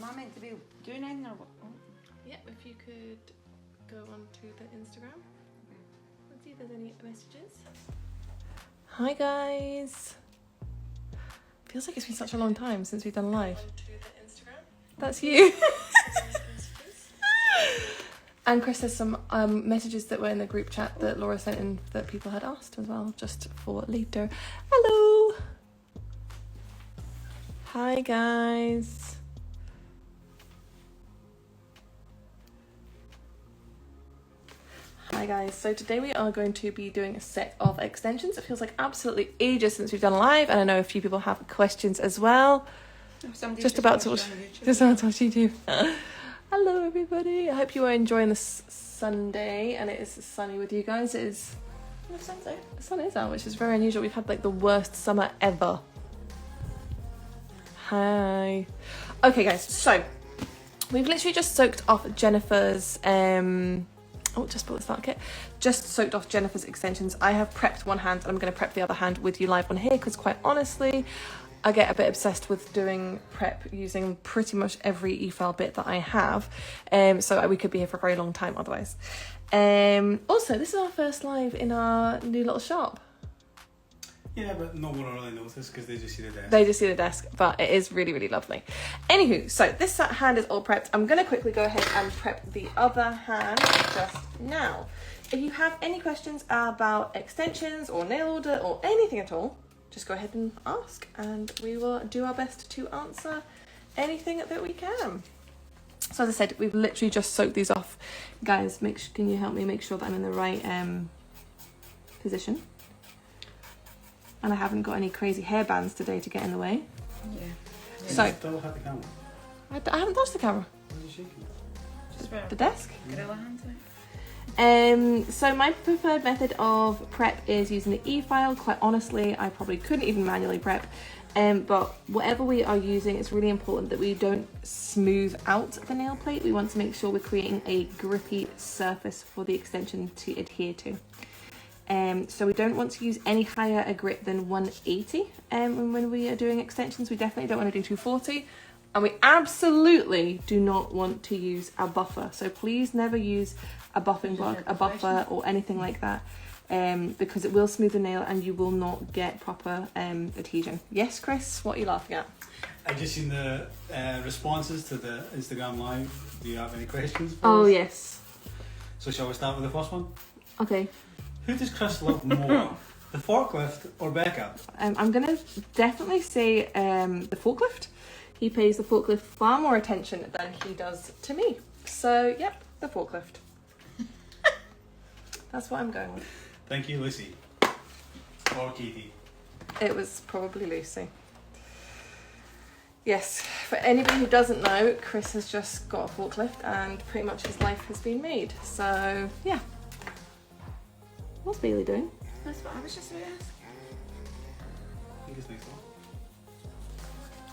Am I meant to be doing anything or what? Oh. Yeah, if you could go on to the Instagram. Let's see if there's any messages. Hi guys. Feels like it's been such a long time since we've done live. That's you. And Chris has some messages that were in the group chat that Laura sent in that people had asked as well, just for later. Hello. Hi guys. Hi guys, so today we are going to be doing a set of extensions. It feels like absolutely ages since we've done live, and I know a few people have questions as well. Just about to watch YouTube. Hello everybody, I hope you are enjoying this Sunday, and it is sunny with you guys. It is, the sun is out, which is very unusual. We've had like the worst summer ever. Hi. Okay guys, so we've literally just soaked off Jennifer's just bought the start kit. Just soaked off Jennifer's extensions. I have prepped one hand and I'm going to prep the other hand with you live on here because quite honestly, I get a bit obsessed with doing prep using pretty much every e-file bit that I have. So we could be here for a very long time otherwise. Also, this is our first live in our new little shop. Yeah, but no one will really notice because they just see the desk. They just see the desk, but it is really, really lovely. Anywho, so this hand is all prepped. I'm going to quickly go ahead and prep the other hand just now. If you have any questions about extensions or nail order or anything at all, just go ahead and ask and we will do our best to answer anything that we can. So as I said, we've literally just soaked these off. Guys, can you help me make sure that I'm in the right position? And I haven't got any crazy hairbands today to get in the way. Yeah. So, you still have the camera. I haven't touched the camera. Why are you shaking? Just for The desk. gorilla hands. So my preferred method of prep is using the e-file. Quite honestly, I probably couldn't even manually prep. But whatever we are using, it's really important that we don't smooth out the nail plate. We want to make sure we're creating a grippy surface for the extension to adhere to. So we don't want to use any higher a grip than 180 when we are doing extensions. We definitely don't want to do 240, and we absolutely do not want to use a buffer. So please never use a buffing block, a buffer or anything like that, because it will smooth the nail and you will not get proper adhesion. Yes, Chris, what are you laughing at? I just seen the responses to the Instagram live. Do you have any questions? Oh yes. So shall we start with the first one? Okay. Who does Chris love more, the forklift or Becca? I'm going to definitely say the forklift. He pays the forklift far more attention than he does to me. So, yep, the forklift. That's what I'm going with. Thank you, Lucy. Or Katie. It was probably Lucy. Yes, for anybody who doesn't know, Chris has just got a forklift and pretty much his life has been made. So, yeah. What's Bailey doing? That's what I was just about to ask. I think it's next one.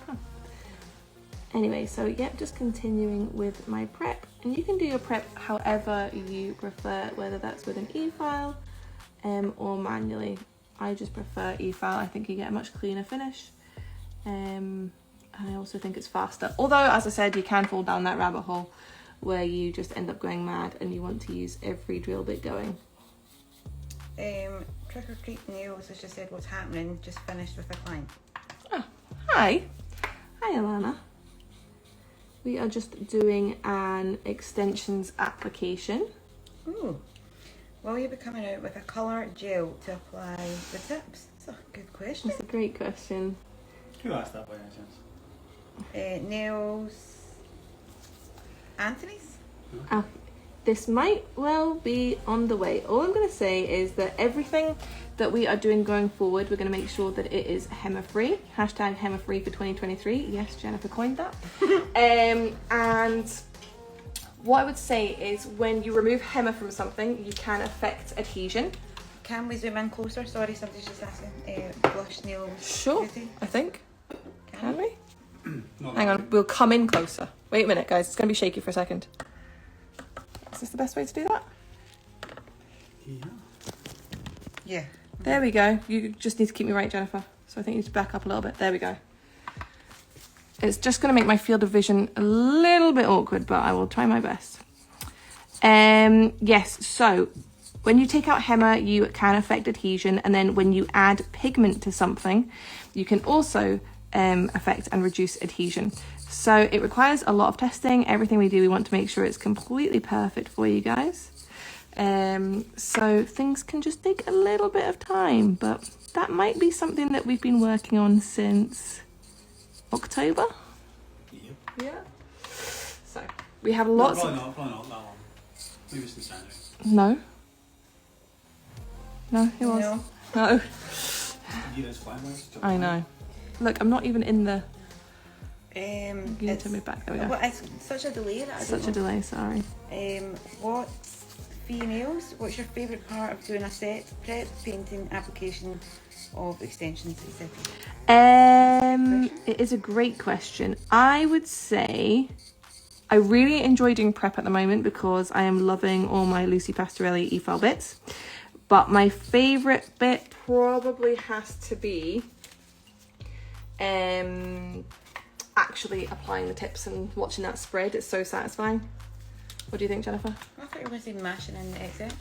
Huh. Anyway, so yep, just continuing with my prep. And you can do your prep however you prefer, whether that's with an e-file or manually. I just prefer e-file. I think you get a much cleaner finish. And I also think it's faster. Although, as I said, you can fall down that rabbit hole where you just end up going mad and you want to use every drill bit going. Trick or Treat Nails has just said what's happening, just finished with a client. Oh, hi. Hi, Alana. We are just doing an extensions application. Ooh. Will you be coming out with a colour gel to apply the tips? That's a good question. That's a great question. Who asked that by any chance? Nails. Anthony's? Oh, this might well be on the way. All I'm going to say is that everything that we are doing going forward, we're going to make sure that it is HEMA-free. Hashtag HEMA-free for 2023. Yes, Jennifer coined that. And what I would say is when you remove HEMA from something, you can affect adhesion. Can we zoom in closer? Sorry, somebody's just asking. Blush nails. Sure, Beauty. I think. Can we? Not Hang on, we'll come in closer. Wait a minute, guys. It's going to be shaky for a second. Is this the best way to do that? Yeah. Yeah. There we go. You just need to keep me right, Jennifer. So I think you need to back up a little bit. There we go. It's just going to make my field of vision a little bit awkward, but I will try my best. Yes, so when you take out Hema, you can affect adhesion, and then when you add pigment to something, you can also affect and reduce adhesion. So it requires a lot of testing. Everything we do, we want to make sure it's completely perfect for you guys. So things can just take a little bit of time, but that might be something that we've been working on since October. Yep. Yeah. So we have lots Probably not that long. Maybe it's in January. No, it was. No. No. The year is flying by. I know. Look, I'm not even in the... You need It's, to move back. There we go. well, it's such a delay that I Such a don't know. delay, sorry. What females? What's your favourite part of doing a set, prep, painting, application of extensions, etc.? It is a great question. I would say I really enjoy doing prep at the moment because I am loving all my Lucy Pastorelli e-file bits. But my favourite bit probably has to be actually applying the tips and watching that spread. It's so satisfying. What do you think, Jennifer? I thought you were going to say mashing in the Xtension.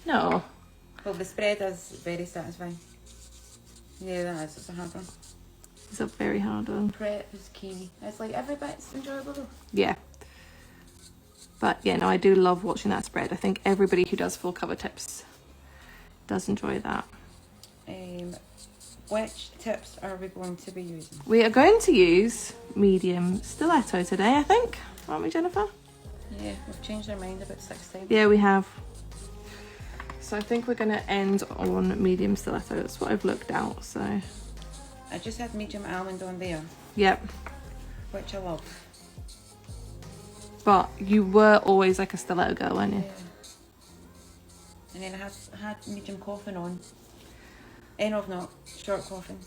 No. Well, the spread is very satisfying. Yeah, that is. It's a hard one. It's a very hard one. Prep is key. It's like every bit's enjoyable though. Yeah. But yeah, no, I do love watching that spread. I think everybody who does full cover tips does enjoy that. Which tips are we going to be using? We are going to use medium stiletto today, I think. Aren't we, Jennifer? Yeah, we've changed our mind about 6 times. Yeah, we have. So I think we're going to end on medium stiletto. That's what I've looked out, so... I just had medium almond on there, Yep. which I love. But you were always like a stiletto girl, weren't you? Yeah. And then I had medium coffin on. End of not, short coffin.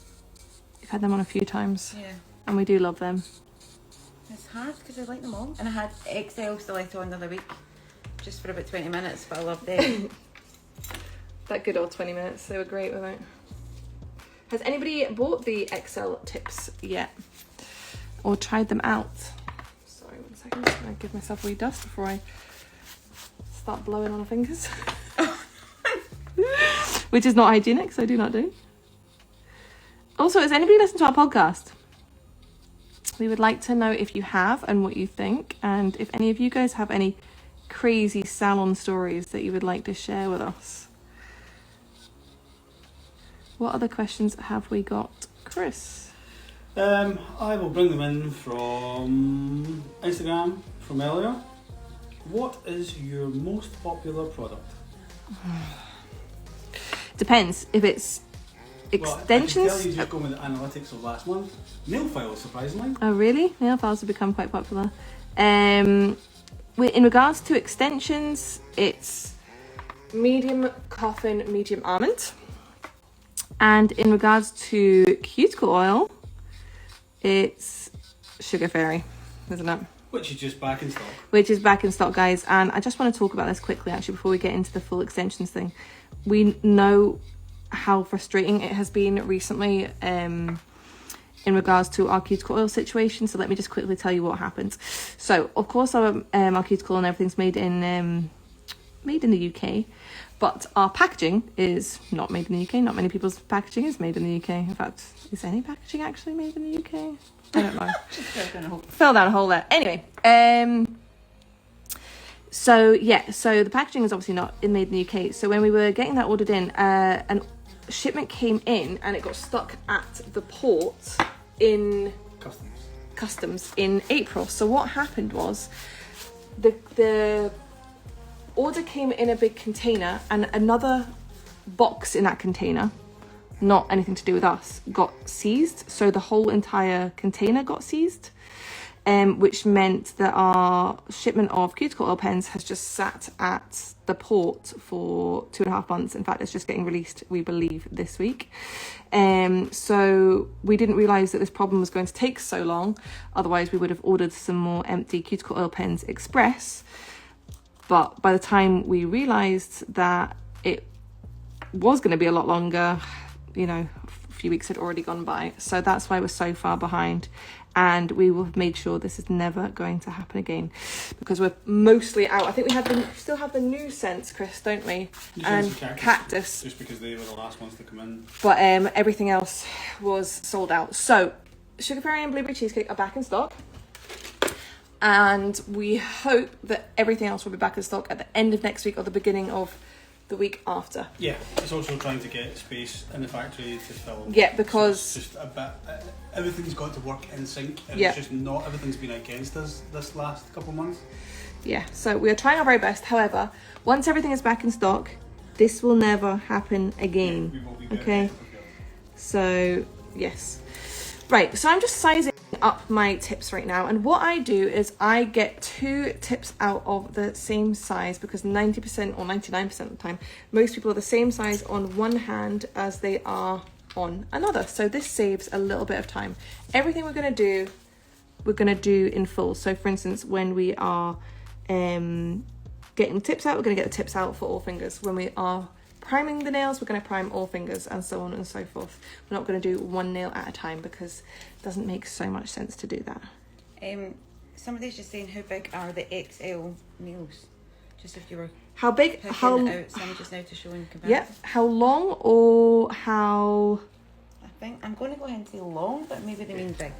You've had them on a few times, Yeah. and we do love them. It's hard because I like them all. And I had XL stiletto on the other week, just for about 20 minutes, but I loved it. That good old 20 minutes, they were great, weren't they? Has anybody bought the XL tips yet? Or tried them out? Sorry, 1 second. I'm going to give myself a wee dust before I start blowing on my fingers. Which is not hygienic, so I do not do. Also, has anybody listened to our podcast? We would like to know if you have and what you think, and if any of you guys have any crazy salon stories that you would like to share with us. What other questions have we got, Chris? I will bring them in from Instagram from earlier. What is your most popular product? Depends. If it's extensions... Well, I can tell you just going with the analytics of last month. Nail files, surprisingly. Oh, really? Nail files have become quite popular. In regards to extensions, it's medium coffin, medium almond. And in regards to cuticle oil, it's Sugar Fairy, isn't it? Which is just back in stock. Which is back in stock, guys. And I just want to talk about this quickly, actually, before we get into the full extensions thing. We know how frustrating it has been recently in regards to our cuticle oil situation. So let me just quickly tell you what happened. So, of course, our cuticle and everything's made in the UK. But our packaging is not made in the UK. Not many people's packaging is made in the UK. In fact, is any packaging actually made in the UK? I don't know. Fell down a hole there. Anyway, so the packaging is obviously not made in the UK. So when we were getting that ordered in, a shipment came in and it got stuck at the port in customs in April. So what happened was the order came in a big container, and another box in that container, not anything to do with us, got seized. So the whole entire container got seized, which meant that our shipment of cuticle oil pens has just sat at the port for 2.5 months. In fact, it's just getting released, we believe, this week. So we didn't realise that this problem was going to take so long. Otherwise, we would have ordered some more empty cuticle oil pens express. But by the time we realised that it was going to be a lot longer, a few weeks had already gone by. So that's why we're so far behind. And we will have made sure this is never going to happen again, because we're mostly out. I think we still have the new scents, Chris, don't we? And cactus. Just because they were the last ones to come in. But everything else was sold out. So sugar fairy and blueberry cheesecake are back in stock. And we hope that everything else will be back in stock at the end of next week or the beginning of the week after. Yeah, it's also trying to get space in the factory to fill. Yeah, because so it's just a bit, everything's got to work in sync, and yeah. it's just not everything's been against us this last couple of months. Yeah, so we are trying our very best. However, once everything is back in stock, this will never happen again. Yeah, we will be okay. So yes, right. So I'm just sizing up my tips right now, and what I do is I get 2 tips out of the same size, because 90% or 99% of the time most people are the same size on one hand as they are on another, so this saves a little bit of time. Everything we're going to do in full. So for instance, when we are getting tips out, we're going to get the tips out for all fingers. When we are priming the nails, we're going to prime all fingers, and so on and so forth. We're not going to do one nail at a time, because it doesn't make so much sense to do that. Somebody's just saying, how big are the XL nails? Just if you were how big, how out some just now to show in comparison. Yeah, how long or how? I think I'm going to go ahead and say long, but maybe they mean big.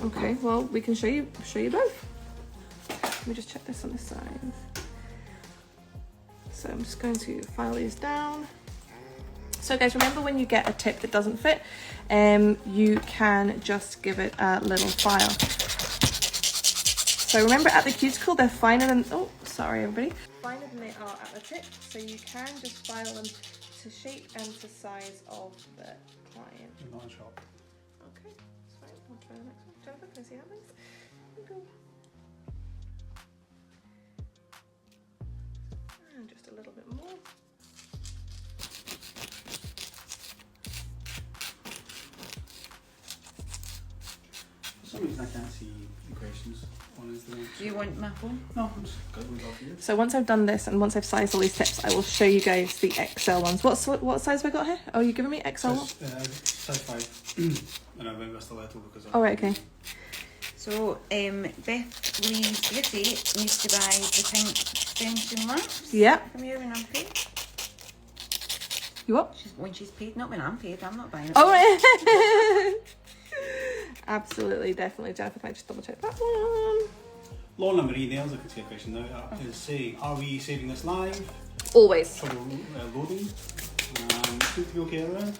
Okay, well we can show you both. Let me just check this on this side. So I'm just going to file these down. So guys, remember when you get a tip that doesn't fit, you can just give it a little file. So remember, at the cuticle, they're finer than, oh, sorry everybody, finer than they are at the tip. So you can just file them to shape and to size of the client. You're not in shop. Okay, that's fine. I'll try the next one. Jennifer, can I see that please? There we go. And just a little bit more. For some reason I can't see the questions on Instagram. Do you want my phone? No, I'm just good with off here. So once I've done this and once I've sized all these tips, I will show you guys the XL ones. What size have I got here? Oh, you're giving me XL one? Size 5. And I went with stiletto because Oh, right, okay. So, Beth Lee's Beauty needs to buy the pink Xtension lamps. Yeah. From you when I'm paid. You what? When she's paid, not when I'm paid. I'm not buying it. Oh, right. Absolutely, definitely. Jennifer, can I just double check that one? Laura Marie Nails, I can see a question now, is saying, are we saving this live? Always. For the loading? Seems to be okay around.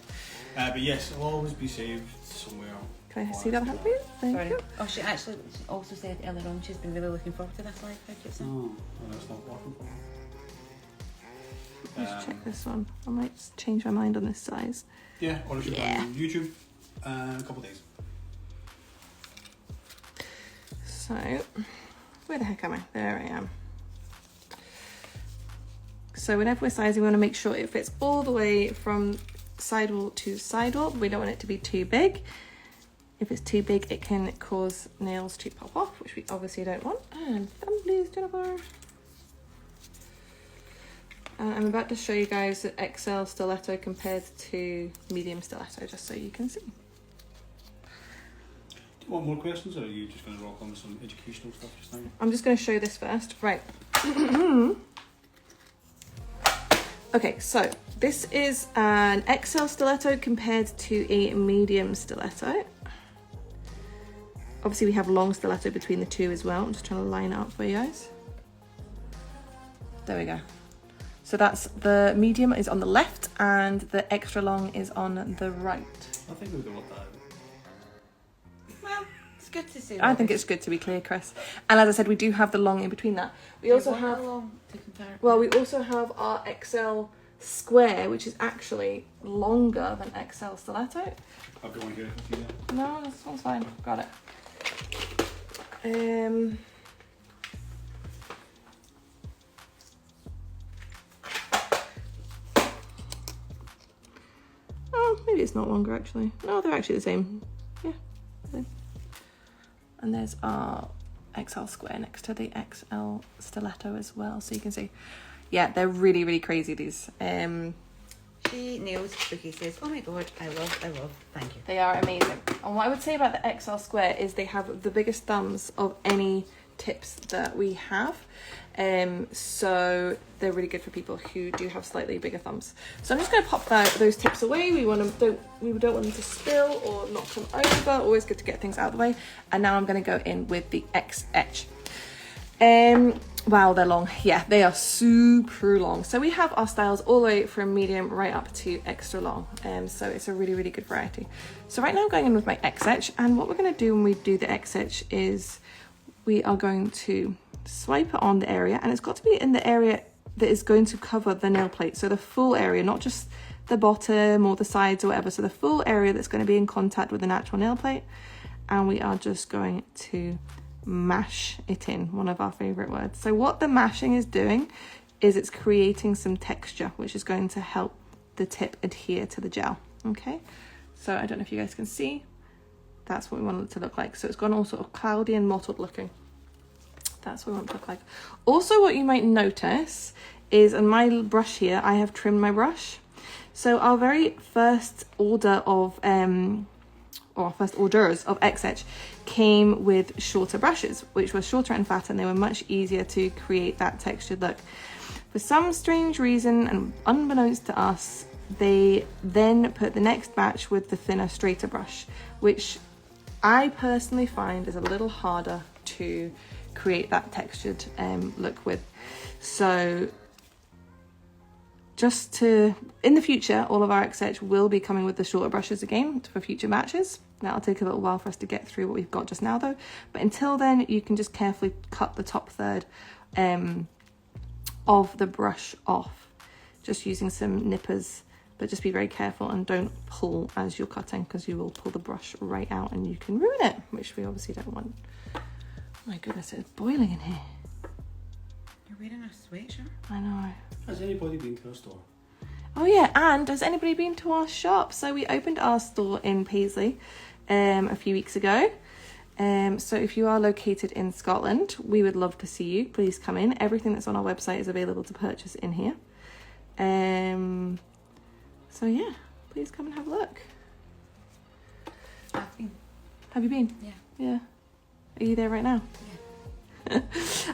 But yes, it'll always be saved somewhere. Can I see that happen, please? Thank you. Oh, she actually also said earlier on she's been really looking forward to this live project. Oh, that's not working for her. Let's check this one. I might change my mind on this size. Yeah, or it should be on YouTube in a couple of days. So, where the heck am I? There I am. So whenever we're sizing, we want to make sure it fits all the way from sidewall to sidewall. We don't want it to be too big. If it's too big, it can cause nails to pop off, which we obviously don't want. And thumb please, Jennifer. I'm about to show you guys the XL stiletto compared to medium stiletto, just so you can see. Do you want more questions, or are you just going to rock on with some educational stuff just now? I'm just going to show this first. Right. Okay, so this is an XL stiletto compared to a medium stiletto. Obviously we have long stiletto between the two as well. I'm just trying to line it up for you guys. There we go. So that's the medium is on the left and the extra long is on the right. I think we'll go with that. Well, it's good to see. I think it's good to be clear, Chris. And as I said, we do have the long in between that. We also have, well, we also have our XL square, which is actually longer than XL stiletto. I've got one here. No, this one's fine. Got it. Oh, maybe it's not longer actually. No, they're actually the same. Yeah. Same. And there's our XL square next to the XL stiletto as well, so you can see. Yeah, they're really, really crazy, these. She She nails. Vicky says, "Oh my god, I love. Thank you." They are amazing. And what I would say about the XL Square is they have the biggest thumbs of any tips that we have. So they're really good for people who do have slightly bigger thumbs. So I'm just going to pop those tips away. We don't want them to spill or knock them over. Always good to get things out of the way. And now I'm going to go in with the X Etch. Wow, they're long. Yeah, they are super long. So we have our styles all the way from medium right up to extra long. So it's a really, really good variety. So right now I'm going in with my X Etch, and what we're going to do when we do the X Etch is we are going to swipe it on the area, and it's got to be in the area that is going to cover the nail plate. So the full area, not just the bottom or the sides or whatever. So the full area that's going to be in contact with the natural nail plate. And we are just going to mash it in, one of our favorite words. So what the mashing is doing is it's creating some texture, which is going to help the tip adhere to the gel. Okay, so I don't know if you guys can see, that's what we want it to look like. So it's gone all sort of cloudy and mottled looking. That's what we want it to look like. Also, what you might notice is on my brush here, I have trimmed my brush. So our very first order of or first orders of X Etch came with shorter brushes, which were shorter and fatter, and they were much easier to create that textured look. For some strange reason, and unbeknownst to us, they then put the next batch with the thinner, straighter brush, which I personally find is a little harder to create that textured look with. So just to, in the future, all of our X Etch will be coming with the shorter brushes again for future batches. That'll take a little while for us to get through what we've got just now though. But until then, you can just carefully cut the top third of the brush off, just using some nippers, but just be very careful and don't pull as you're cutting, because you will pull the brush right out and you can ruin it, which we obviously don't want. Oh my goodness, it's boiling in here. You're wearing a sweatshirt? I know. Has anybody been to our store? Oh yeah, and has anybody been to our shop? So we opened our store in Paisley a few weeks ago. So if you are located in Scotland, we would love to see you. Please come in. Everything that's on our website is available to purchase in here. So yeah, please come and have a look. I've been. Have you been? Yeah. Yeah. Are you there right now? Yeah.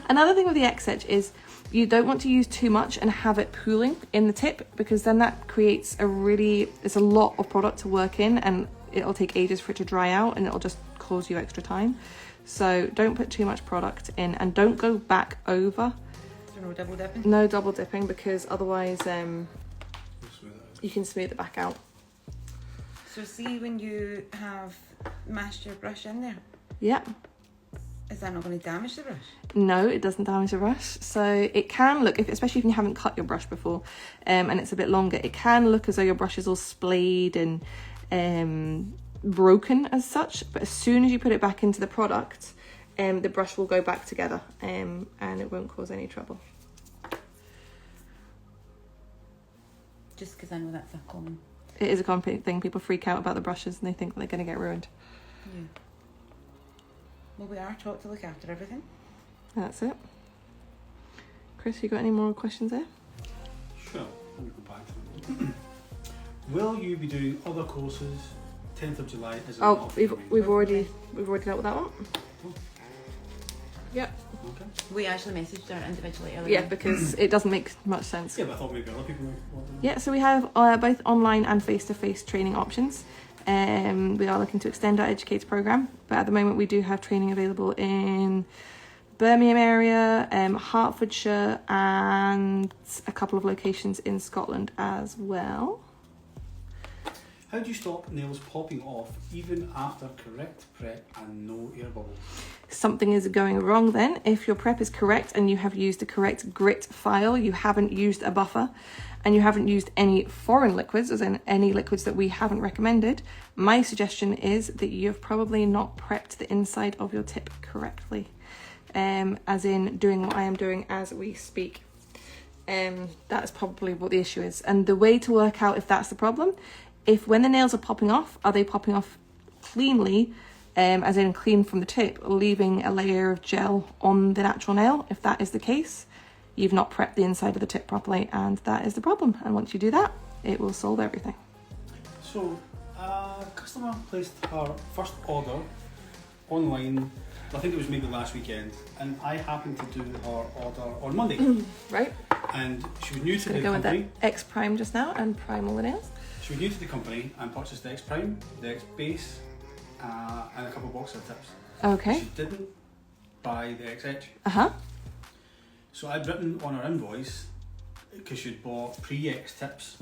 Another thing with the X Etch is you don't want to use too much and have it pooling in the tip, because then that creates it's a lot of product to work in, and it'll take ages for it to dry out, and it'll just cause you extra time. So don't put too much product in, and don't go back over. So no double dipping? No double dipping, because otherwise you can smooth it back out. So see when you have mashed your brush in there, Yeah. is that not going to damage the brush? No, it doesn't damage the brush. So it can look, especially if you haven't cut your brush before and it's a bit longer, it can look as though your brush is all splayed and broken as such. But as soon as you put it back into the product, the brush will go back together and it won't cause any trouble. Just because I know that's a common... It is a common thing. People freak out about the brushes and they think they're going to get ruined. Yeah. Well, we are taught to look after everything. That's it. Chris, you got any more questions there? Sure, let me go back to them. Will you be doing other courses 10th of July? Is it Oh, not we've already dealt with that one. Oh. Yep. Okay. We actually messaged her individually earlier. Yeah, because it doesn't make much sense. Yeah, but I thought maybe other people wanted to. Yeah, so we have both online and face-to-face training options. We are looking to extend our Educator programme, but at the moment we do have training available in Birmingham area, Hertfordshire, and a couple of locations in Scotland as well. How do you stop nails popping off even after correct prep and no air bubbles? Something is going wrong then. If your prep is correct and you have used the correct grit file, you haven't used a buffer, and you haven't used any foreign liquids, as in any liquids that we haven't recommended, my suggestion is that you have probably not prepped the inside of your tip correctly, as in doing what I am doing as we speak. That's probably what the issue is. And the way to work out if that's the problem, if when the nails are popping off, are they popping off cleanly, as in clean from the tip, leaving a layer of gel on the natural nail? If that is the case, you've not prepped the inside of the tip properly, and that is the problem. And once you do that, it will solve everything. So, a customer placed her first order online, I think it was maybe last weekend, and I happened to do her order on Monday. Right. And she was new to the Go with company. that X Prime just now and prime all the nails. She was new to the company and purchased the X Prime, the X Base, and a couple of boxer tips. Okay. She didn't buy the XX. Uh-huh. So I'd written on her invoice, because she'd bought pre-X tips,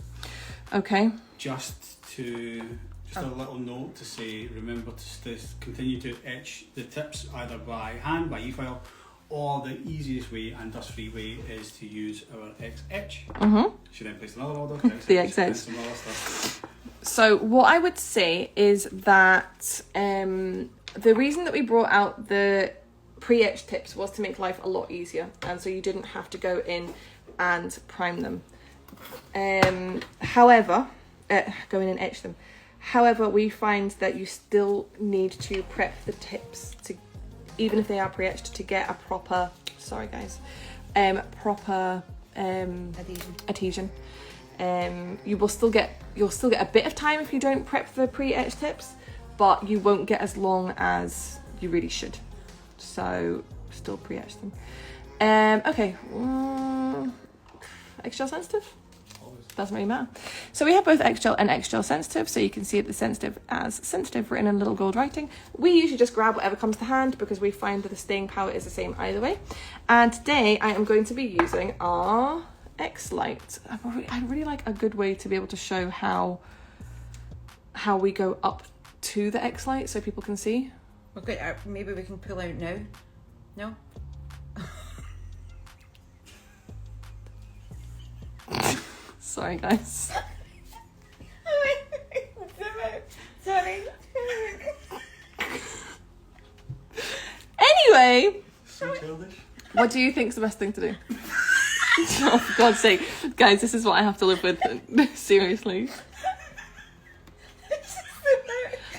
Okay. just a little note to say, remember to continue to etch the tips either by hand, by e-file, or the easiest way and dust-free way is to use our X etch. Mm-hmm. She then placed another order. The X etch. Some other stuff. So what I would say is that the reason that we brought out the pre-etch tips was to make life a lot easier, and so you didn't have to go in and prime them. However, go in and etch them. However, we find that you still need to prep the tips to, even if they are pre-etched, to get a proper, sorry guys, proper adhesion. You'll still get a bit of time if you don't prep the pre-etched tips, but you won't get as long as you really should. So still pre-etch them. Okay, X-gel sensitive? Doesn't really matter. So we have both X-gel and X-gel sensitive, so you can see the sensitive as sensitive written in little gold writing. We usually just grab whatever comes to hand because we find that the staying power is the same either way. And today I am going to be using our X-Lite. I really like a good way to be able to show how we go up to the X-Lite so people can see. Okay, maybe we can pull out now. No? Sorry guys. Sorry. Anyway, So childish. what do you think's the best thing to do? Oh, for God's sake. Guys, this is what I have to live with. Seriously.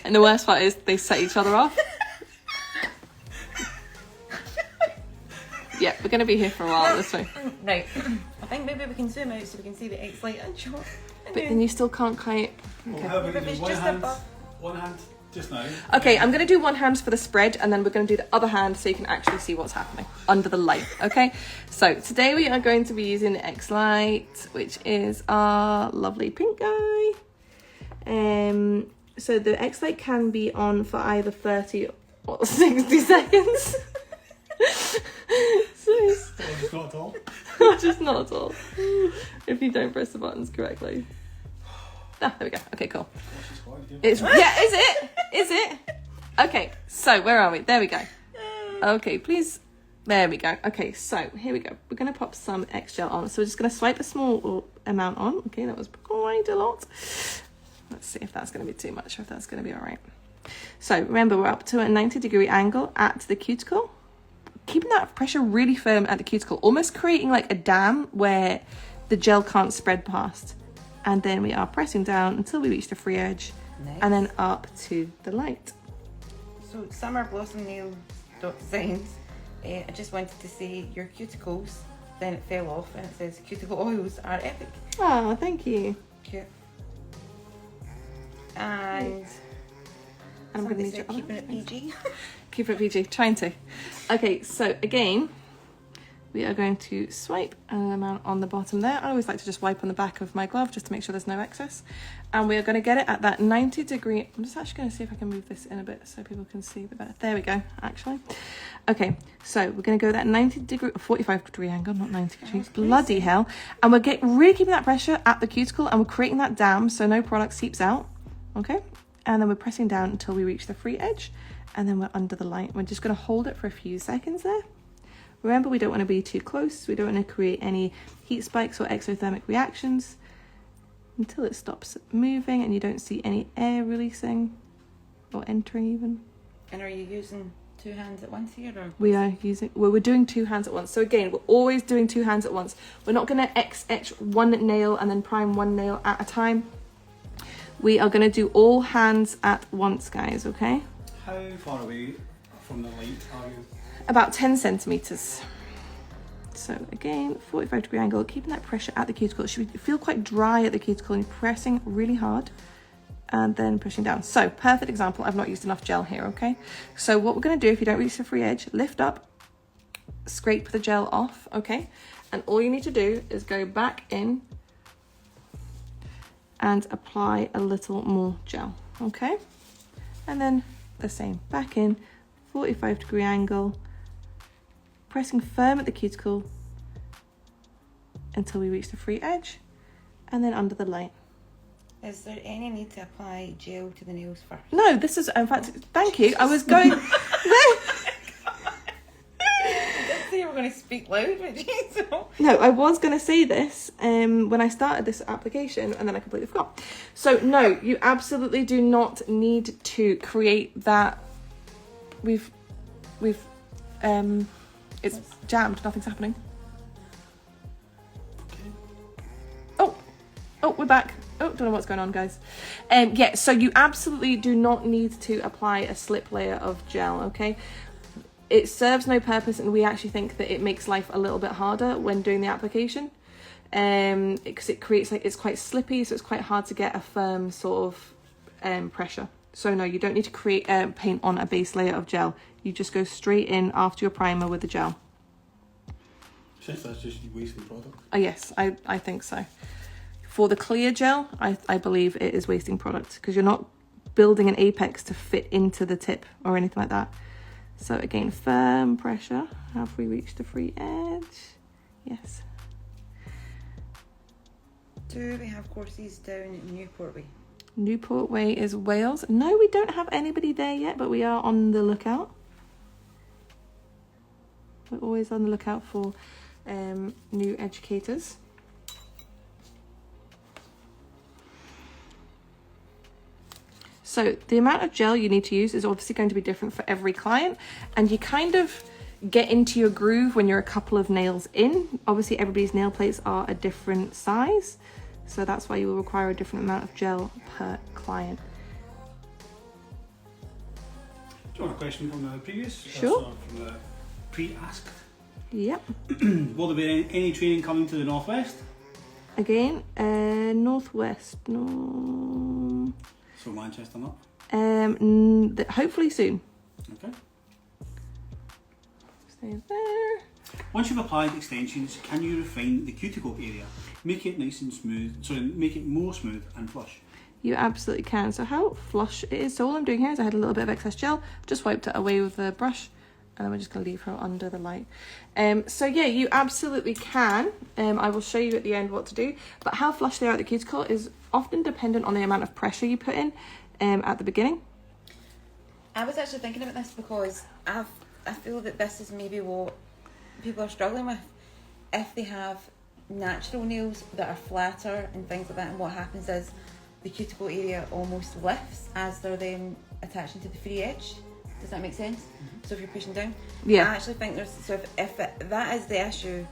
And the worst part is they set each other off. Yeah, we're going to be here for a while this way. Right. I think maybe we can zoom out so we can see the X-Lite and shot. But then you still can't quite... Well, Okay. how about If you it's do just one hand just now? Okay, I'm going to do one hand for the spread, and then we're going to do the other hand so you can actually see what's happening under the light, okay? So today we are going to be using the X-Lite, which is our lovely pink guy. So the X-Lite can be on for either 30 or 60 seconds. Just not at all. Just not at all. If you don't press the buttons correctly. Ah, there we go. Okay, cool. It's yeah, is it? Is it? Okay, so where are we? There we go. Okay, please. There we go. Okay, so here we go. We're going to pop some X-gel on. So we're just going to swipe a small amount on. Okay, that was quite a lot. Let's see if that's going to be too much or if that's going to be all right. So remember, we're up to a 90-degree angle at the cuticle. Keeping that pressure really firm at the cuticle, almost creating like a dam where the gel can't spread past. And then we are pressing down until we reach the free edge. Nice. And then up to the light. So Summer Blossom Nail Designs, I just wanted to say your cuticles, then it fell off and it says cuticle oils are epic. Oh, thank you. Cute. And I'm going to somebody need your said keeping it PG. Keep it PG, trying to. Okay, so again, we are going to swipe an amount on the bottom there. I always like to just wipe on the back of my glove just to make sure there's no excess. And we are going to get it at that 90-degree. I'm just actually going to see if I can move this in a bit so people can see the better. There we go, actually. Okay, so we're going to go that 90-degree, 45-degree angle, not 90 degrees. Bloody hell. And we're really keeping that pressure at the cuticle, and we're creating that dam so no product seeps out. Okay, and then we're pressing down until we reach the free edge. And then we're under the light. We're just going to hold it for a few seconds there. Remember, we don't want to be too close. We don't want to create any heat spikes or exothermic reactions until it stops moving and you don't see any air releasing or entering even. And are you using two hands at once here? Or? We're doing two hands at once. So again, we're always doing two hands at once. We're not going to etch one nail and then prime one nail at a time. We are going to do all hands at once, guys, okay? How far away from the light are you? About 10 centimeters. So again, 45-degree angle, keeping that pressure at the cuticle. It should feel quite dry at the cuticle and pressing really hard and then pushing down. So perfect example, I've not used enough gel here, okay? So what we're gonna do, if you don't reach the free edge, lift up, scrape the gel off, okay? And all you need to do is go back in and apply a little more gel, okay? And then the same, back in, 45-degree angle, pressing firm at the cuticle until we reach the free edge, and then under the light. Is there any need to apply gel to the nails first? No, this is, in fact, thank you. I was going, I didn't say you were going to speak loud, but so. no, I was going to say this when I started this application, and then I completely forgot. So no, you absolutely do not need to create that. It's jammed, nothing's happening. Oh, we're back. Oh, don't know what's going on, guys. Yeah, so you absolutely do not need to apply a slip layer of gel, okay? It serves no purpose, and we actually think that it makes life a little bit harder when doing the application. Because it creates, like, it's quite slippy, so it's quite hard to get a firm sort of pressure. So no, you don't need to create paint on a base layer of gel. You just go straight in after your primer with the gel. Since that's just wasting product. Yes, I think so. For the clear gel, I believe it is wasting product because you're not building an apex to fit into the tip or anything like that. So again, firm pressure. Have we reached the free edge? Yes. Do we have courses down Newport Way? Newport Way is Wales. No, we don't have anybody there yet, but we are on the lookout. We're always on the lookout for new educators. So the amount of gel you need to use is obviously going to be different for every client, and you kind of get into your groove when you're a couple of nails in. Obviously everybody's nail plates are a different size, so that's why you will require a different amount of gel per client. Do you want a question from the previous? Sure. From the pre-asked. Yep. Will there be any training coming to the Northwest? Again, Northwest. No. So Manchester not? Hopefully soon. Okay. Stay there. Once you've applied extensions, can you refine the cuticle area? Make it nice and smooth, make it more smooth and flush. You absolutely can. So how flush it is. So all I'm doing here is I had a little bit of excess gel, just wiped it away with the brush, and then we're just going to leave her under the light. So yeah, you absolutely can. I will show you at the end what to do. But how flush they are at the cuticle is often dependent on the amount of pressure you put in at the beginning. I was actually thinking about this because I feel that this is maybe what people are struggling with. If they have natural nails that are flatter and things like that, and what happens is the cuticle area almost lifts as they're then attaching to the free edge. Does that make sense? Mm-hmm. So if you're pushing down, yeah. I actually think there's, so if that is the issue,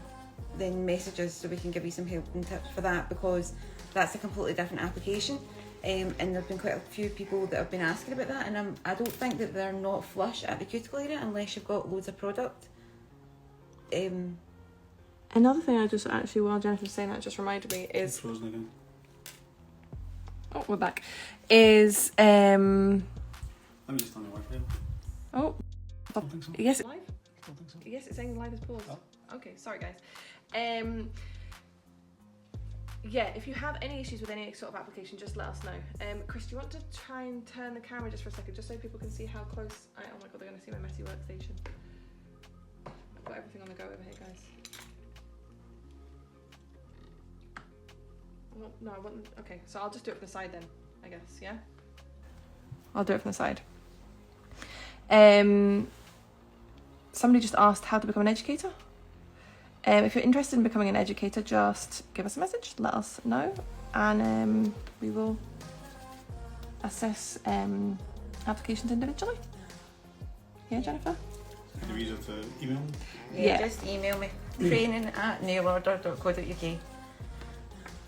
then message us so we can give you some help and tips for that, because that's a completely different application. And there've been quite a few people that have been asking about that, and I don't think that they're not flush at the cuticle area unless you've got loads of product. Another thing I just actually, while Jennifer's saying that, just reminded me is... It's frozen again. Oh, we're back. Is... Let me just turn the Wi-Fi. Oh. I don't think so. Yes. I don't think so. Yes, it's saying live is paused. Oh. Okay, sorry guys. Yeah, if you have any issues with any sort of application, just let us know. Chris, do you want to try and turn the camera just for a second, just so people can see how close oh my god, they're going to see my messy workstation. I've got everything on the go over here, guys. Well, no, I want... Okay, so I'll just do it from the side then, I guess, yeah? I'll do it from the side. Somebody just asked how to become an educator. If you're interested in becoming an educator, just give us a message, let us know, and we will assess applications individually. Yeah, Jennifer? Can you use it to email? Yeah, just email me, training@nailorder.co.uk,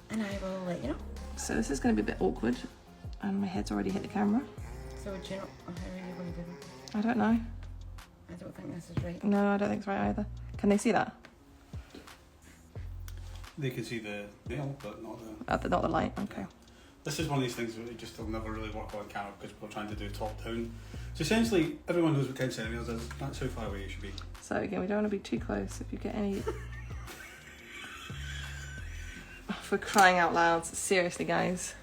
and I will let you know. So this is going to be a bit awkward, and my head's already hit the camera. So do you know how are you going to do that? I don't know. I don't think this is right. No, I don't think it's right either. Can they see that? They can see the nail, but not the... Not the light, okay. This is one of these things that will never really work on camera because we're trying to do top down. So essentially, everyone knows what 10 centimetres is. That's how far away you should be. So again, we don't want to be too close if you get any... For crying out loud, seriously guys.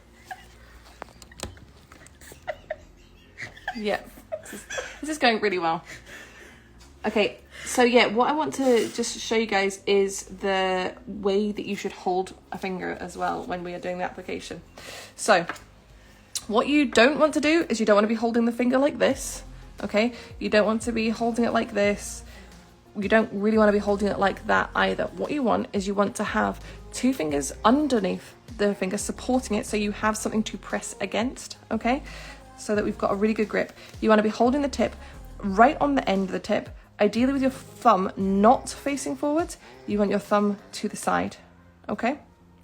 Yeah, this is going really well. Okay, so yeah, what I want to just show you guys is the way that you should hold a finger as well when we are doing the application. So, what you don't want to do is you don't want to be holding the finger like this, okay? You don't want to be holding it like this. You don't really want to be holding it like that either. What you want is you want to have 2 fingers underneath the finger supporting it so you have something to press against, okay? So that we've got a really good grip. You want to be holding the tip right on the end of the tip, ideally with your thumb not facing forward. You want your thumb to the side, okay?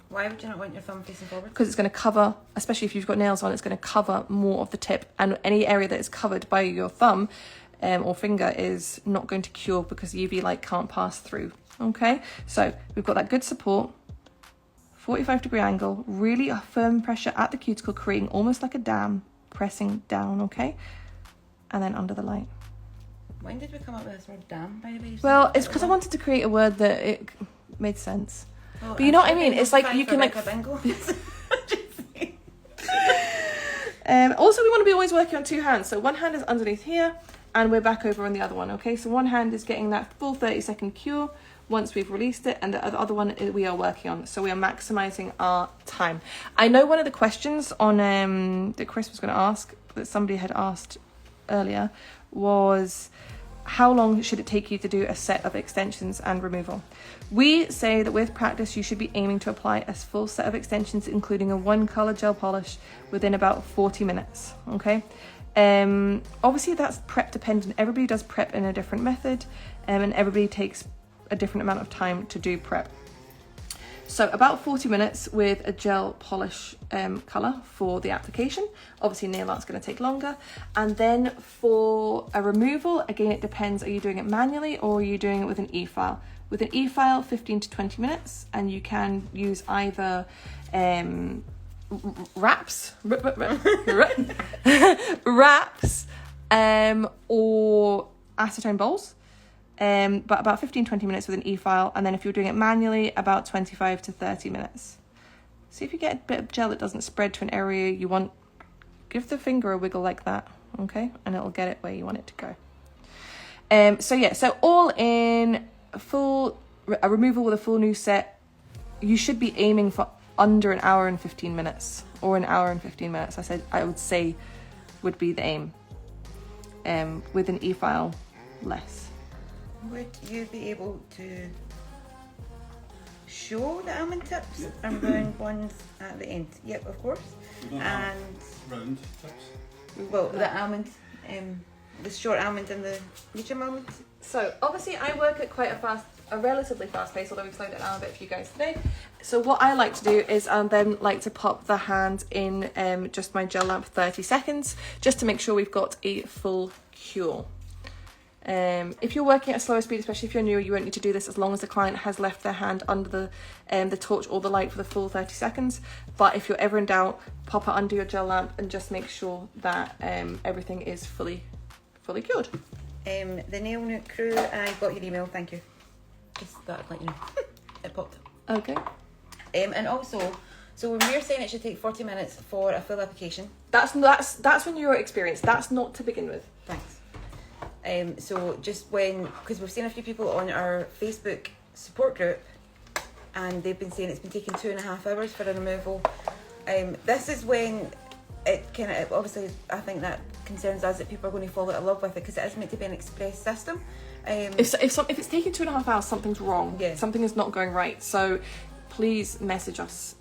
Why would you not want your thumb facing forward? Because it's going to cover, especially if you've got nails on, it's going to cover more of the tip, and any area that is covered by your thumb or finger is not going to cure because UV light can't pass through, okay? So we've got that good support, 45-degree angle, really a firm pressure at the cuticle, creating almost like a dam, pressing down, okay? And then under the light. When did we come up with this word dam, by the way? Well, it's because I wanted to create a word that it made sense. But you know what I mean? It's like you can like... Also, we want to be always working on 2 hands. So one hand is underneath here and we're back over on the other one, okay? So one hand is getting that full 30-second cure once we've released it, and the other one we are working on. So we are maximizing our time. I know one of the questions on that Chris was going to ask, that somebody had asked earlier, was how long should it take you to do a set of extensions and removal? We say that with practice you should be aiming to apply a full set of extensions, including a 1 color gel polish, within about 40 minutes, okay? Obviously that's prep dependent. Everybody does prep in a different method, and everybody takes a different amount of time to do prep. So about 40 minutes with a gel polish colour for the application. Obviously nail art's going to take longer. And then for a removal, again it depends, are you doing it manually or are you doing it with an e-file? With an e-file, 15 to 20 minutes, and you can use either wraps or acetone bowls. But about 15-20 minutes with an e-file, and then if you're doing it manually, about 25 to 30 minutes. See if you get a bit of gel that doesn't spread to an area you want, give the finger a wiggle like that, okay? And it'll get it where you want it to go. So yeah, so all in a removal with a full new set, you should be aiming for under an hour and 15 minutes, or an hour and 15 minutes. I would say would be the aim. With an e-file, less. Would you be able to show the almond tips and round ones at the end? Yep, of course. And round tips? Well, the almond, the short almond and the medium almond. So obviously I work at quite a relatively fast pace, although we've slowed it down a bit for you guys today. So what I like to do is then like to pop the hand in just my gel lamp 30 seconds, just to make sure we've got a full cure. If you're working at a slower speed, especially if you're new, you won't need to do this as long as the client has left their hand under the torch or the light for the full 30 seconds. But if you're ever in doubt, pop it under your gel lamp and just make sure that everything is fully cured. The Nail Nook crew, I got your email, thank you. Just thought I'd let you know. It popped. Okay. And also, so when we're saying it should take 40 minutes for a full application. That's when you're experienced. That's not to begin with. Thanks. So just because we've seen a few people on our Facebook support group, and they've been saying it's been taking 2.5 hours for a removal. This is when it kind of, obviously I think that concerns us that people are going to fall out of love with it, because it is meant to be an express system. If it's taking 2.5 hours, something's wrong. Yeah. Something is not going right. So please message us.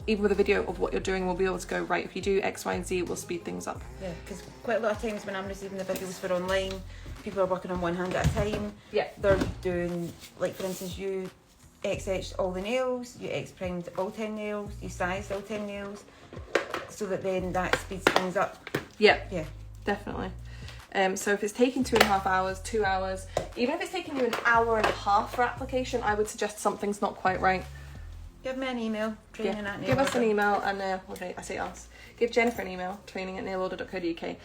Even with a video of what you're doing, we'll be able to go, right, if you do X, Y, and Z, we'll speed things up. Yeah, because quite a lot of times when I'm receiving the videos for online, people are working on one hand at a time. Yeah. They're doing, like for instance, you X-etched all the nails, you X-primed all 10 nails, you sized all 10 nails, so that then that speeds things up. Yeah. Yeah. Definitely. So if it's taking 2.5 hours, 2 hours, even if it's taking you an hour and a half for application, I would suggest something's not quite right. Give me an email, training at Give us an nailorder. email and okay, I say us. Give Jennifer an email, training@nailorder.co.uk,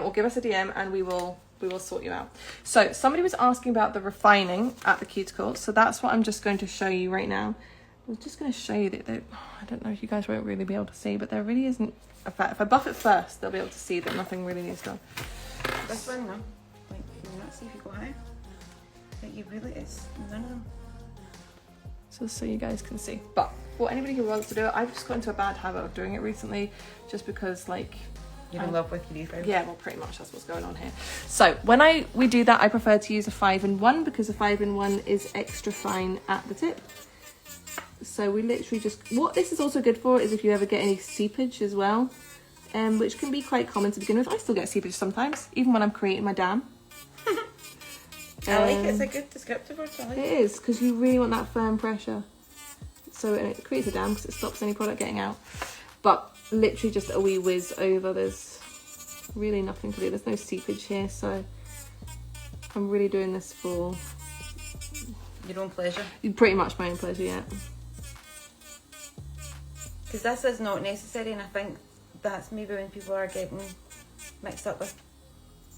or give us a DM and we will sort you out. So somebody was asking about the refining at the cuticle, so that's what I'm just going to show you right now. I'm just going to show you that I don't know if you guys won't really be able to see, but there really isn't a fact. If I buff it first, they'll be able to see that nothing really needs done. This one, no. Like, can you not see if you go high? Like, you really, it's none of them. So you guys can see. But for anybody who wants to do it, I've just got into a bad habit of doing it recently, just because like You're in love with your e-file. yeah, well, pretty much that's what's going on here. So when we do that, I prefer to use a 5-in-1 because a 5-in-1 is extra fine at the tip. So we literally just, what this is also good for is if you ever get any seepage as well, which can be quite common to begin with. I still get seepage sometimes, even when I'm creating my dam. I like it. It's a good descriptive word. I like It is, because you really want that firm pressure. So and it creates a dam because it stops any product getting out. But literally just a wee whiz over. There's really nothing to do. There's no seepage here, so I'm really doing this for your own pleasure. pretty much my own pleasure, yeah. Because this is not necessary, and I think that's maybe when people are getting mixed up with.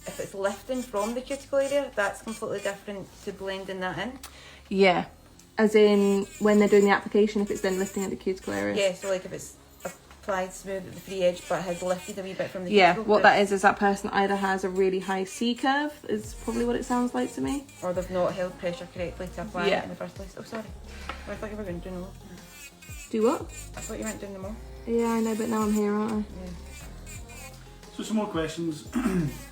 If it's lifting from the cuticle area, that's completely different to blending that in. Yeah, as in when they're doing the application, if it's then lifting at the cuticle area. Yeah, so like if it's applied smooth at the free edge but has lifted a wee bit from the Yeah, cuticle. what that is that person either has a really high C curve, is probably what it sounds like to me. Or they've not held pressure correctly to apply Yeah. it in the first place. Oh, sorry. Oh, I thought you were going to do no more. Do what? I thought you weren't doing no more. Yeah, I know, but now I'm here, aren't I? Yeah. So some more questions.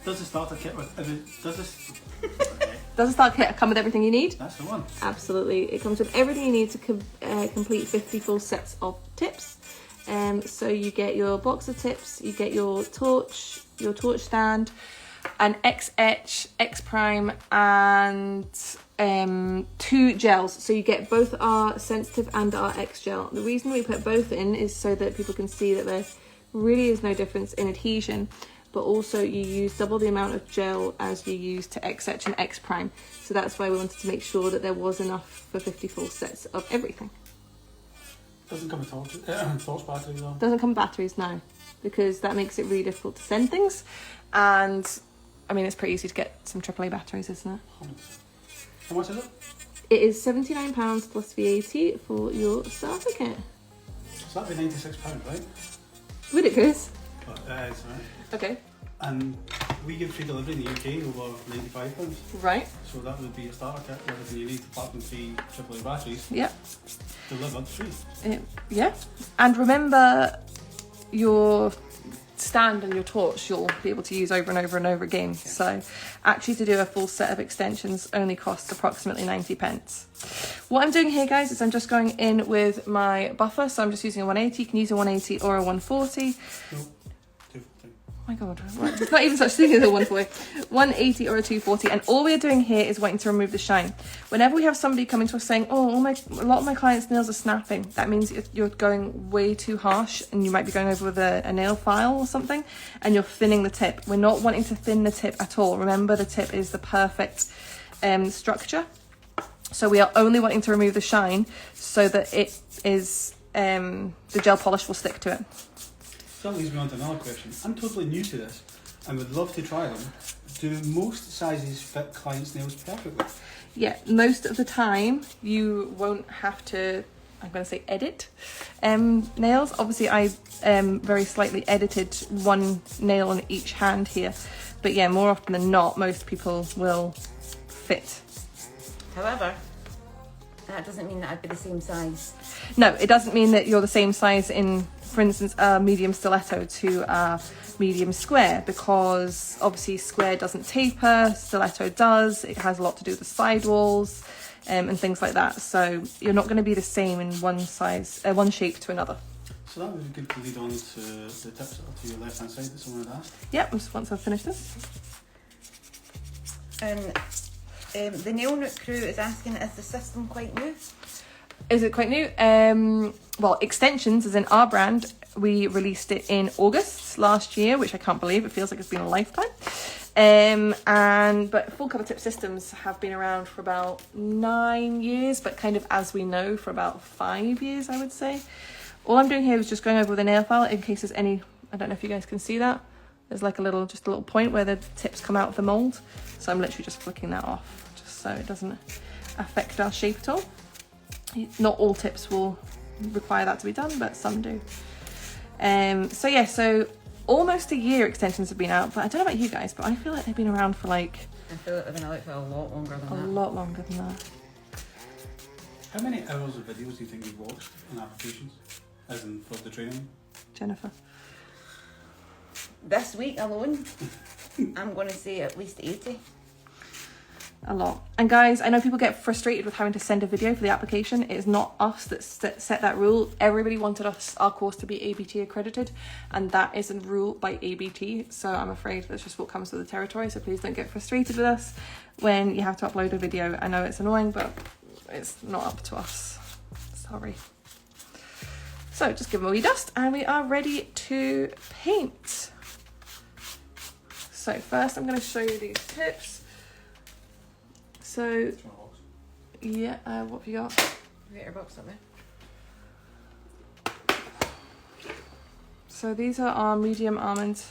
Does the starter kit does this? Does the start kit come with everything you need? That's the one. Absolutely, it comes with everything you need to complete 50 full sets of tips. So you get your box of tips, you get your torch stand, an X etch, X prime, and 2 gels. So you get both our sensitive and our X gel. The reason we put both in is so that people can see that there really is no difference in adhesion, but also you use double the amount of gel as you use to X etch and X prime. So that's why we wanted to make sure that there was enough for 50 full sets of everything. Doesn't come with torch batteries though. Doesn't come with batteries, no, because that makes it really difficult to send things. And I mean, it's pretty easy to get some AAA batteries, isn't it? 100%. How much is it? It is £79 plus VAT for your starter kit. So that'd be £96, right? Ridiculous. But that is right. Okay. And we give free delivery in the UK over £95. Right. So that would be a starter kit, everything you need to platinum free AAA batteries. Yep. Delivered free. Yeah. And remember, your stand and your torch you'll be able to use over and over and over again. Yeah. So actually to do a full set of extensions only costs approximately 90p. What I'm doing here, guys, is I'm just going in with my buffer. So I'm just using a 180. You can use a 180 or a 140. Nope. 240. Oh my god, there's not even such thing as a 140. 180 or a 240, and all we're doing here is waiting to remove the shine. Whenever we have somebody coming to us saying, oh, a lot of my clients' nails are snapping, that means you're going way too harsh, and you might be going over with a nail file or something, and you're thinning the tip. We're not wanting to thin the tip at all. Remember, the tip is the perfect structure. So we are only wanting to remove the shine so that it is, the gel polish will stick to it. So that leads me on to another question. I'm totally new to this and would love to try them. Do most sizes fit clients' nails perfectly? Yeah, most of the time you won't have to, I'm going to say edit nails. Obviously I very slightly edited one nail on each hand here. But yeah, more often than not, most people will fit. However, that doesn't mean that I'd be the same size. No, it doesn't mean that you're the same size in, for instance, a medium stiletto to a medium square, because obviously square doesn't taper, stiletto does. It has a lot to do with the sidewalls and things like that. So you're not going to be the same in one shape to another. So that would be good to lead on to the tips that are to your left hand side that someone had asked. Yep, once I've finished this. And the Nail Nook crew is asking, is the system quite new? Is it quite new? Well, Xtensions is in our brand. We released it in August last year, which I can't believe. It feels like it's been a lifetime. But full cover tip systems have been around for about 9 years, but kind of as we know for about 5 years, I would say. All I'm doing here is just going over with a nail file in case there's any, I don't know if you guys can see that. There's like just a little point where the tips come out of the mold. So I'm literally just flicking that off just so it doesn't affect our shape at all. Not all tips will require that to be done, but some do. So almost a year extensions have been out, but I don't know about you guys, but I feel like they've been around for like... I feel like they've been out for a lot longer than that. A lot longer than that. How many hours of videos do you think you've watched on applications, as in for the training? Jennifer? This week alone, I'm going to say at least 80. A lot. And guys, I know people get frustrated with having to send a video for the application. It is not us that set that rule. Everybody wanted our course to be ABT accredited, and that is a rule by ABT. So I'm afraid that's just what comes with the territory. So please don't get frustrated with us when you have to upload a video. I know it's annoying, but it's not up to us. Sorry. So just give them a wee dust and we are ready to paint. So first I'm going to show you these tips. So, yeah, what have you got? Get your box up there. So these are our medium almond.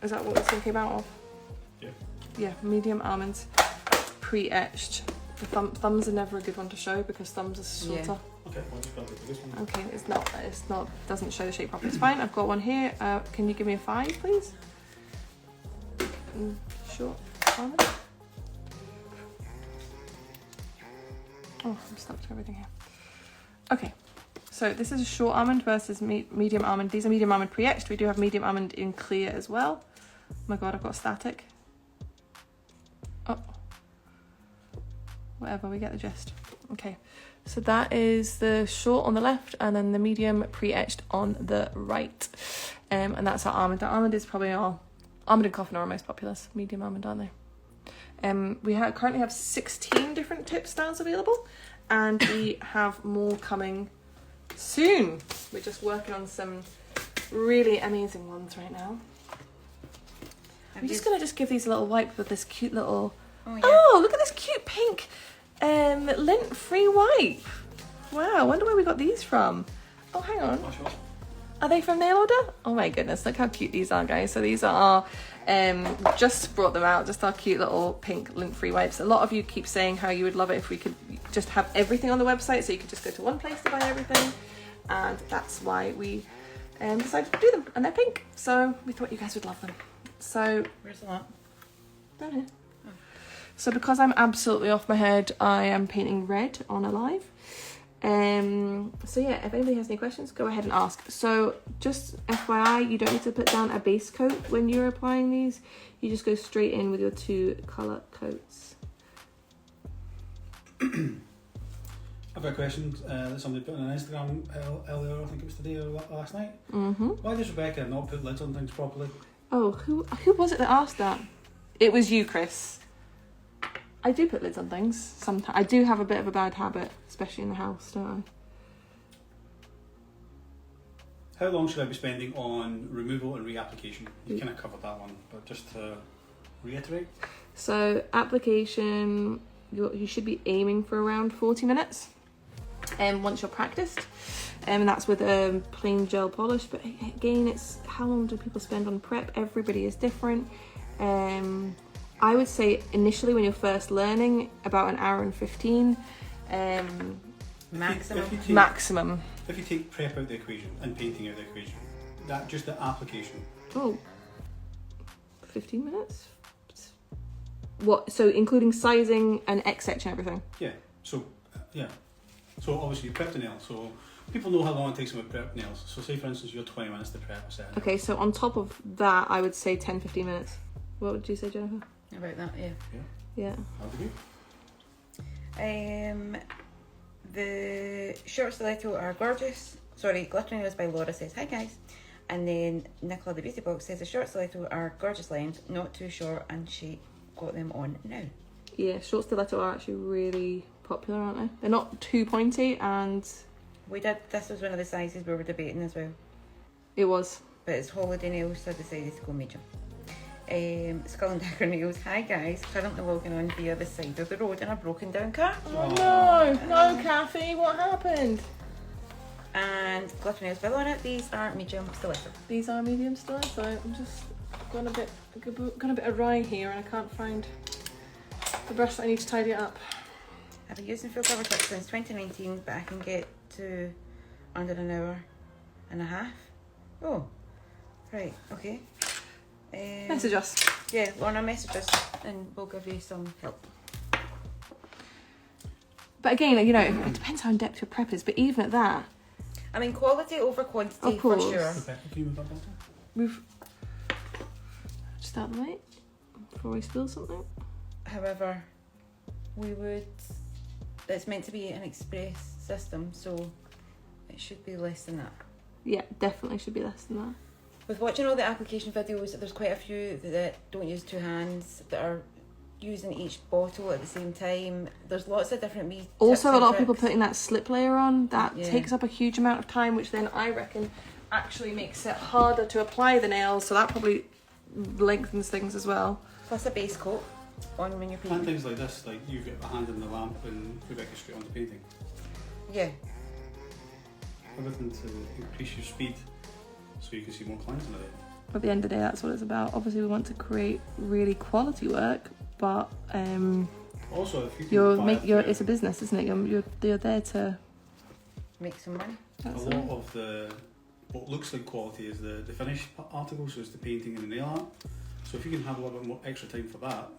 Is that what this one came out of? Yeah. Yeah, medium almonds, pre-etched. The thumbs are never a good one to show because thumbs are shorter. Yeah. Okay, I'll just grab this one. Okay, it's not, doesn't show the shape properly. It's fine. I've got one here. Can you give me a 5, please? Short almond. Oh, I'm stuck to everything here. Okay, so this is a short almond versus medium almond. These are medium almond pre-etched. We do have medium almond in clear as well. Oh my god, I've got static. Oh, whatever, we get the gist. Okay, so that is the short on the left and then the medium pre-etched on the right. And that's our almond. The almond is probably our... Almond and coffin are our most popular. Medium almond, aren't they? We currently have 16 different tip styles available, and we have more coming soon. We're just working on some really amazing ones right now. I'm just going to give these a little wipe with this cute little... Oh, yeah. Oh, look at this cute pink lint-free wipe. Wow, I wonder where we got these from. Oh, hang on. Are they from Nail Order? Oh my goodness, look how cute these are, guys. So these are just brought them out, just our cute little pink lint-free wipes. A lot of you keep saying how you would love it if we could just have everything on the website, so you could just go to one place to buy everything. And that's why we decided to do them, and they're pink. So we thought you guys would love them. So where's the lot? Down here. Oh. So because I'm absolutely off my head, I am painting red on Alive. So yeah, if anybody has any questions, go ahead and ask. So just FYI, you don't need to put down a base coat when you're applying these. You just go straight in with your 2 colour coats. I've got a question that somebody put on Instagram earlier, I think it was today or last night. Mm-hmm. Why does Rebecca not put lids on things properly? Oh, who was it that asked that? It was you, Chris. I do put lids on things sometimes. I do have a bit of a bad habit, especially in the house, don't I? How long should I be spending on removal and reapplication? You kind of covered that one, but just to reiterate. So application, you should be aiming for around 40 minutes. Once you're practiced, and that's with a plain gel polish. But again, it's how long do people spend on prep? Everybody is different. I would say initially when you're first learning, about an hour and 15. Maximum. If you take prep out the equation and painting out the equation, that just the application. Oh, 15 minutes? What? So including sizing and etch and everything? Yeah. So So obviously you prep the nail. So people know how long it takes them to prep nails. So say for instance you're 20 minutes to prep a set. Okay, so on top of that, I would say 10-15 minutes. What would you say, Jennifer? About that, yeah. Yeah. How do you? The short stiletto are gorgeous. Sorry, Glittering Nails by Laura says, hi guys. And then Nicola the Beauty Box says the short stiletto are gorgeous length, not too short, and she got them on now. Yeah, short stiletto are actually really popular, aren't they? They're not too pointy, and this was one of the sizes we were debating as well. It was. but it's holiday nails, so I decided to go medium. Skull and Dagger nails. Hi guys, currently logging on via the side of the road in a broken down car. Oh no, Kathy, what happened? And glitter nails bill on it. These are medium stiletto. These are medium still, so I'm just gone a bit awry here, and I can't find the brush that I need to tidy it up. I've been using full cover tips since 2019, but I can get to under an hour and a half. Oh, right, okay. Message us. Yeah, Lorna, message us and we'll give you some help. But again, you know, it depends how in depth your prep is, but even at that, I mean, quality over quantity Of for course. sure. Rebecca, can you move that bottle? move just out of the way before I spill something. However, it's meant to be an express system, so it should be less than that. Yeah, definitely should be less than that. With watching all the application videos, there's quite a few that don't use two hands, that are using each bottle at the same time. There's lots of different tips Also, a and lot of people tricks. putting that slip layer on, that Yeah. takes up a huge amount of time, which then I reckon actually makes it harder to apply the nails, so that probably lengthens things as well. Plus a base coat on when you're painting. And things like this, like you've got a hand in the lamp and Rebecca straight on the painting. Yeah. Everything to increase your speed so you can see more clients in a day. At the end of the day, that's what it's about. Obviously, we want to create really quality work, but Also, if you can it's a business, isn't it? You're there to Make some money. a that's lot it. of what looks like quality is the finished article, so it's the painting and the nail art. So if you can have a little bit more extra time for that.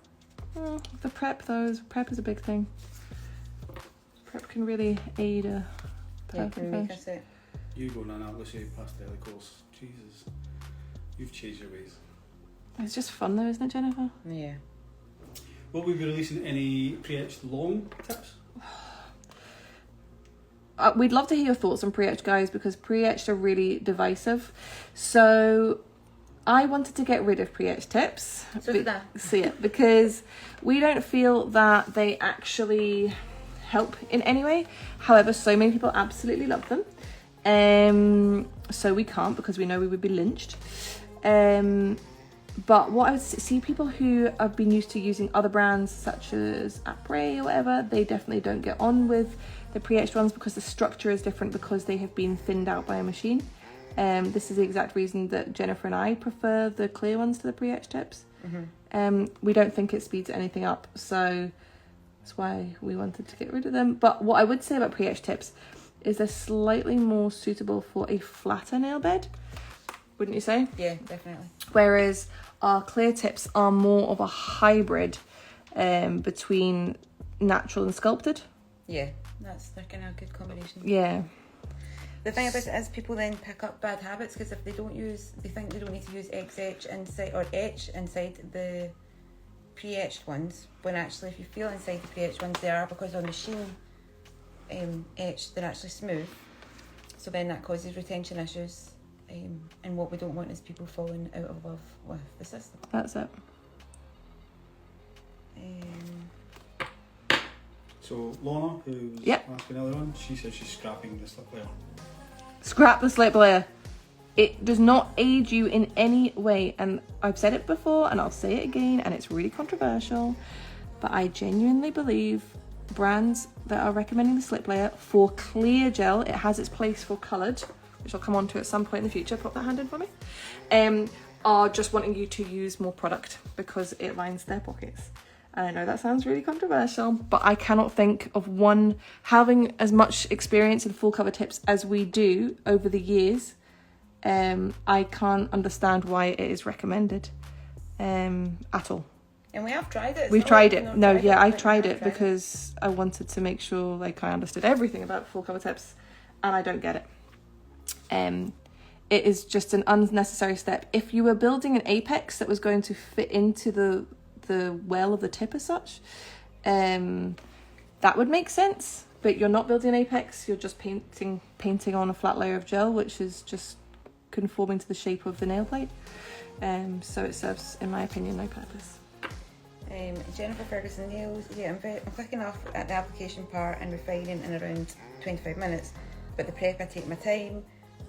The prep though, prep is a big thing. Prep can really aid a Yeah, perfect can make finish. us it. You go Nana, let's say pastel course. Jesus, you've changed your ways. It's just fun though, isn't it, Jennifer? Yeah. Will we be releasing any pre-etched long tips? We'd love to hear your thoughts on pre-etched, guys, because pre-etched are really divisive. So I wanted to get rid of pre-etched tips. So did I. See it, because we don't feel that they actually help in any way. However, so many people absolutely love them. So we can't, because we know we would be lynched. But what I would see, people who have been used to using other brands such as Après or whatever, they definitely don't get on with the pre-etched ones because the structure is different, because they have been thinned out by a machine. This is the exact reason that Jennifer and I prefer the clear ones to the pre-etched tips. Mm-hmm. We don't think it speeds anything up, so that's why we wanted to get rid of them. But what I would say about pre-etched tips is they're slightly more suitable for a flatter nail bed, wouldn't you say? Yeah, definitely. Whereas our clear tips are more of a hybrid between natural and sculpted. Yeah, they're kind of a good combination. Yeah. The thing about it is people then pick up bad habits, because if they think they don't need to use etch inside the pre-etched ones, when actually if you feel inside the pre-etched ones they are, because on machine etched they're actually smooth, so then that causes retention issues, and what we don't want is people falling out of love with the system. That's it. So Lorna, who was Yep. asking earlier on, she said she's scrapping the slip layer. Scrap the slip layer. It does not aid you in any way, and I've said it before and I'll say it again, and it's really controversial, but I genuinely believe brands that are recommending the slip layer for clear gel, it has its place for coloured, which I'll come on to at some point in the future, pop that hand in for me, are just wanting you to use more product because it lines their pockets. I know that sounds really controversial, but I cannot think of one having as much experience in full cover tips as we do over the years. I can't understand why it is recommended at all. And we have tried it. We've tried it. I tried it because I wanted to make sure like I understood everything about full cover tips, and I don't get it. It is just an unnecessary step. If you were building an apex that was going to fit into the well of the tip as such, that would make sense. But you're not building an apex. You're just painting on a flat layer of gel, which is just conforming to the shape of the nail plate. So it serves, in my opinion, no purpose. Jennifer Ferguson nails. Yeah, I'm clicking off at the application part and refining in around 25 minutes. But the prep, I take my time.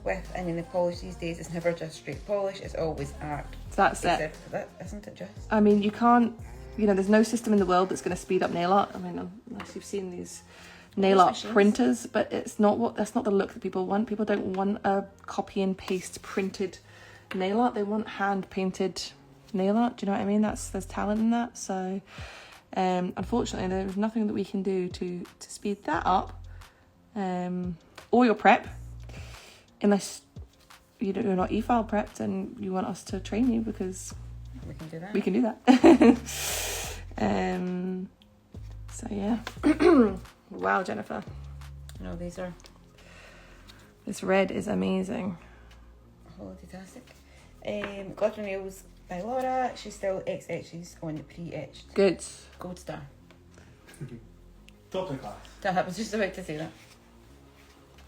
with, and then the polish these days is never just straight polish, it's always art. That's it. That, isn't it just? I mean, you can't, there's no system in the world that's going to speed up nail art. I mean, unless you've seen these nail art printers, but that's not the look that people want. People don't want a copy and paste printed nail art. They want hand painted nail art. Do you know what I mean? There's talent in that. So unfortunately there's nothing that we can do to speed that up, or your prep, unless you're not e-file prepped and you want us to train you, because we can do that. So yeah. Wow, Jennifer. No, this red is amazing. Fantastic. Glitter Nails by Laura. She's still X-etches on the pre-etched. Good. Gold star. Top of the class. I was just about to say that.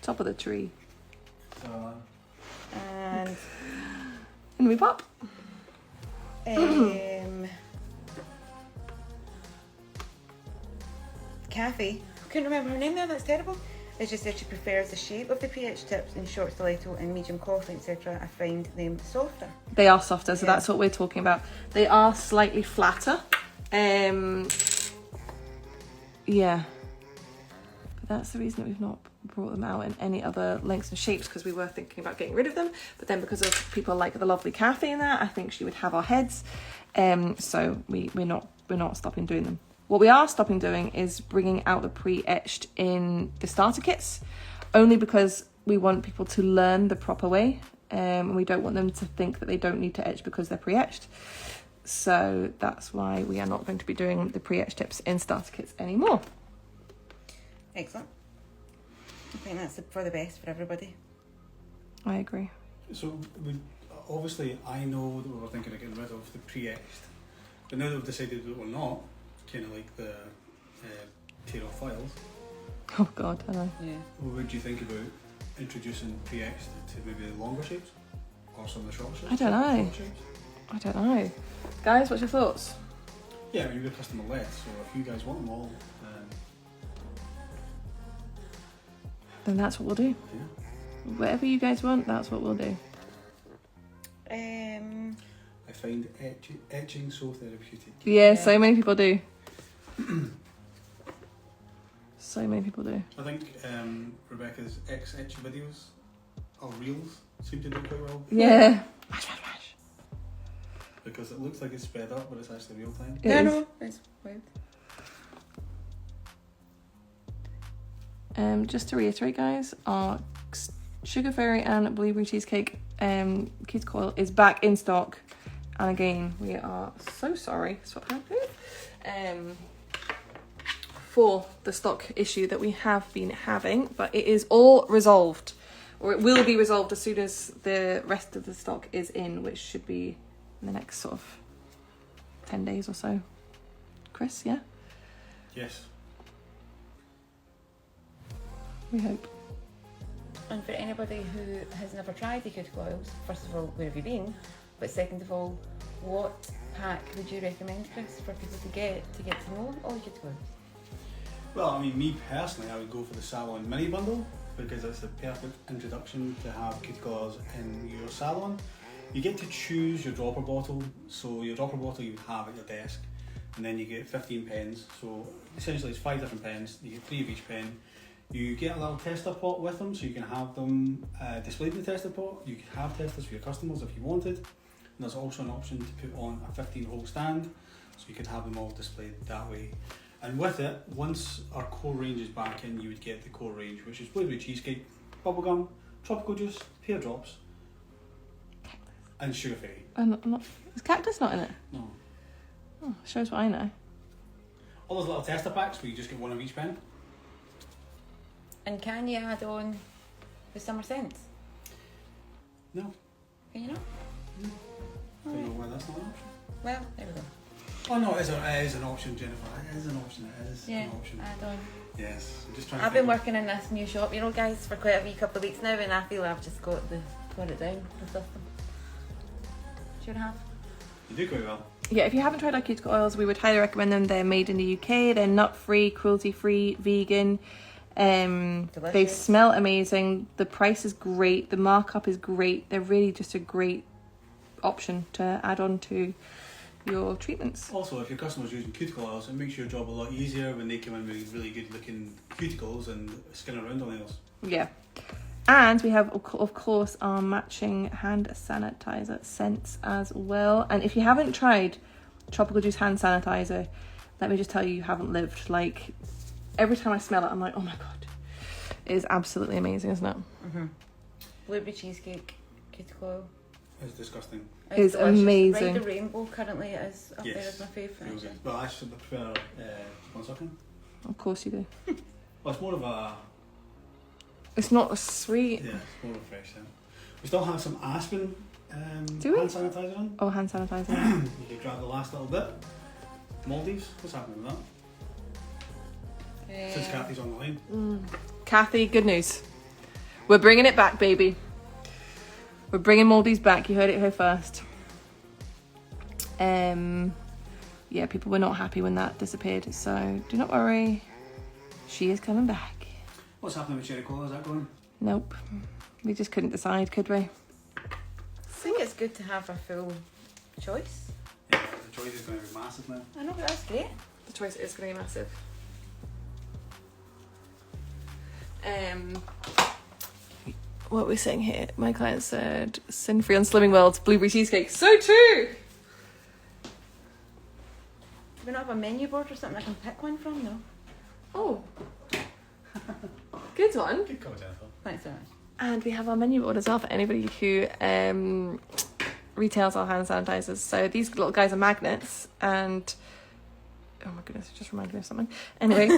Top of the tree. And we pop. Kathy, I couldn't remember her name there, that's terrible. It's just that she prefers the shape of the pH tips in short stiletto and medium coffee, etc. I find them softer. They are softer, so that's what we're talking about. They are slightly flatter. Yeah. But that's the reason that we've not brought them out in any other lengths and shapes, because we were thinking about getting rid of them, but then because of people like the lovely Kathy in that, I think she would have our heads. So we're not stopping doing them. What we are stopping doing is bringing out the pre-etched in the starter kits, only because we want people to learn the proper way, and we don't want them to think that they don't need to etch because they're pre-etched. So that's why we are not going to be doing the pre-etched tips in starter kits anymore. Excellent. I think that's for the best for everybody. I agree. So obviously I know that we were thinking of getting rid of the pre-etched, but now that we've decided that we're not, kind of like the tear off files. Oh God, I know. Yeah. What would you think about introducing pre-etched to maybe the longer shapes, or some of the short shapes? I don't know. Guys, what's your thoughts? Yeah, I mean, we're customer led, so if you guys want them all, then that's what we'll do. yeah. Whatever you guys want, that's what we'll do. I find etching so therapeutic. Yeah, so many people do. So many people do. I think Rebecca's X-etch videos or reels seem to do quite well. Yeah. Mash. Because it looks like it's sped up, but it's actually real time. No, it's weird. Just to reiterate, guys, our Sugar Fairy and Blueberry Cheesecake Kids Coil is back in stock. And again, we are so sorry. That's what happened. For the stock issue that we have been having, but it is all resolved, or it will be resolved as soon as the rest of the stock is in, which should be in the next sort of 10 days or so. Chris, yeah? Yes. We hope. And for anybody who has never tried the cuticle oils, first of all, where have you been? But second of all, what pack would you recommend, Chris, for people to get to know all the cuticle oils? Well, I mean, me personally, I would go for the Salon Mini Bundle, because it's the perfect introduction to have cuticle oils in your salon. You get to choose your dropper bottle, so your dropper bottle you would have at your desk, and then you get 15 pens, so essentially it's 5 different pens, you get 3 of each pen. You get a little tester pot with them, so you can have them displayed in the tester pot. You can have testers for your customers if you wanted. And there's also an option to put on a 15-hole stand, so you could have them all displayed that way. And with it, once our core range is back in, you would get the core range, which is Blueberry Cheesecake, Bubblegum, Tropical Juice, Pear Drops, and Sugar Fairy. Is Cactus not in it? No. Oh, shows what I know. All those little tester packs where you just get 1 of each pen. And can you add on the summer scents? No. Can you not? I don't know why that's not an option. Well, there we go. Oh no, it is an option, Jennifer. It is an option. It is Yeah, an option. add on. Yes. I'm just trying I've to been think working in this new shop, guys, for quite a wee couple of weeks now, and I feel I've just got it down, the system. Should have. You do quite well. Yeah, if you haven't tried our cuticle oils, we would highly recommend them. They're made in the UK. They're nut-free, cruelty-free, vegan. They Delicious. smell amazing. The price is great. The markup is great. They're really just a great option to add on to your treatments. Also, if your customer's using cuticle oils, it makes your job a lot easier when they come in with really good looking cuticles and skin around the nails. Yeah. And we have, of course, our matching hand sanitizer scents as well. And if you haven't tried Tropical Juice hand sanitizer, let me just tell you, you haven't lived. Like, every time I smell it, I'm like, oh my God. It is absolutely amazing, isn't it? Mm-hmm. Blueberry cheesecake, cuticle oil. It's disgusting. It's delicious. amazing. Ride the Rainbow currently is up there Yes. as my favourite. Feels it. Well, I should prefer, one second. Of course you do. Well, it's more of a, It's not sweet. yeah, it's more refreshing. We still have some Aspen Do we? hand sanitizer on. Oh, hand sanitizer. You can grab the last little bit. Maldives, what's happening with that? Since Kathy's on the line. Kathy, good news. We're bringing it back, baby. We're bringing Maldives back. You heard it here first. Yeah, people were not happy when that disappeared. So do not worry. She is coming back. What's happening with Cherry Cola? Is that going? Nope. We just couldn't decide, could we? I think it's good to have a full choice. Yeah, the choice is going to be massive now. I know, but that's great. The choice is going to be massive. What we're saying here, my client said, sin free on Slimming World, blueberry cheesecake. So true! Do we not have a menu board or something I can pick one from? No. Oh. Good one. Good call, Jennifer. Thanks so much. And we have our menu board as well for anybody who retails our hand sanitizers. So these little guys are magnets, and oh my goodness, it just reminded me of something. Anyway,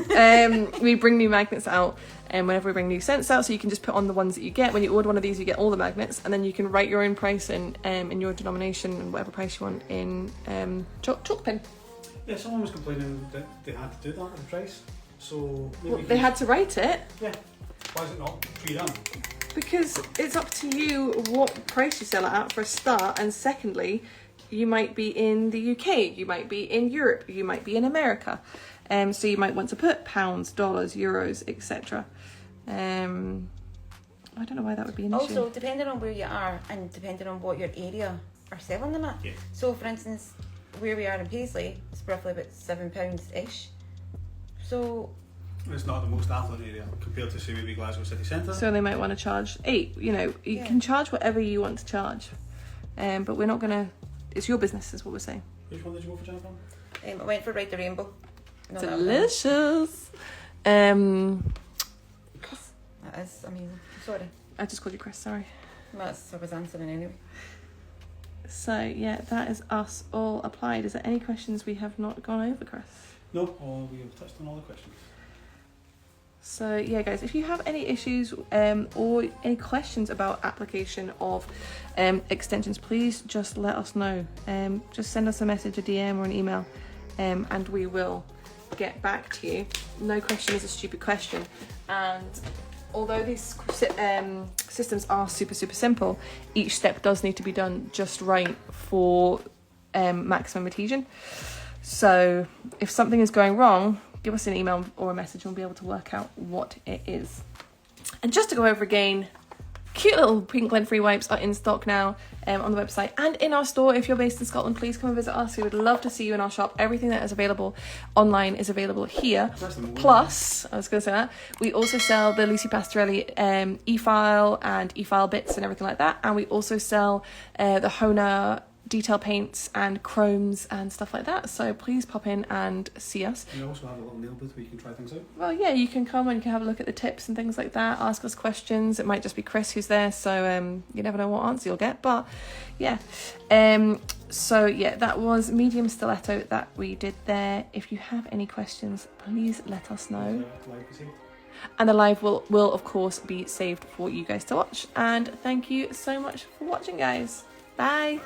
we bring new magnets out, and whenever we bring new scents out, so you can just put on the ones that you get. When you order one of these, you get all the magnets, and then you can write your own price in your denomination and whatever price you want in chalk pen. Yeah, someone was complaining that they had to do that at the price. So maybe Well, they had to write it. Yeah. Why is it not pre-done? Because it's up to you what price you sell it at for a start, and secondly, you might be in the UK, you might be in Europe, you might be in America, so you might want to put pounds, dollars, euros, etc. I don't know why that would be an issue. Also, depending on where you are and depending on what your area are selling them at. Yeah. So, for instance, where we are in Paisley, it's roughly about £7-ish. So, It's not the most affluent area compared to, say, maybe Glasgow city centre. So they might want to charge 8. You know, you Yeah. can charge whatever you want to charge, but we're not gonna. It's your business, is what we're saying. Which one did you go for, Jennifer? I went for Ride the Rainbow. No, that was Delicious. That is amazing. Sorry. I just called you Chris. Sorry. I was answering anyway. So yeah, that is us all applied. Is there any questions we have not gone over, Chris? No, we have touched on all the questions. So yeah, guys, if you have any issues or any questions about application of extensions, please just let us know. Just send us a message, a DM or an email, and we will get back to you. No question is a stupid question. And although these systems are super simple, each step does need to be done just right for maximum adhesion. So if something is going wrong, give us an email or a message and we'll be able to work out what it is. And just to go over again, cute little pink Glen Free wipes are in stock now on the website and in our store. If you're based in Scotland, please come and visit us. We would love to see you in our shop. Everything that is available online is available here. Plus, I was going to say that, we also sell the Lucy Pastorelli e-file and e-file bits and everything like that. And we also sell the Hona detail paints and chromes and stuff like that, so please pop in and see us. We also have a little nail booth where you can try things out. Well, yeah, you can come and you can have a look at the tips and things like that, ask us questions. It might just be Chris who's there, so you never know what answer you'll get, but yeah. So yeah, that was medium stiletto that we did there. If you have any questions, please let us know. And the live will of course be saved for you guys to watch. And thank you so much for watching, guys. Bye.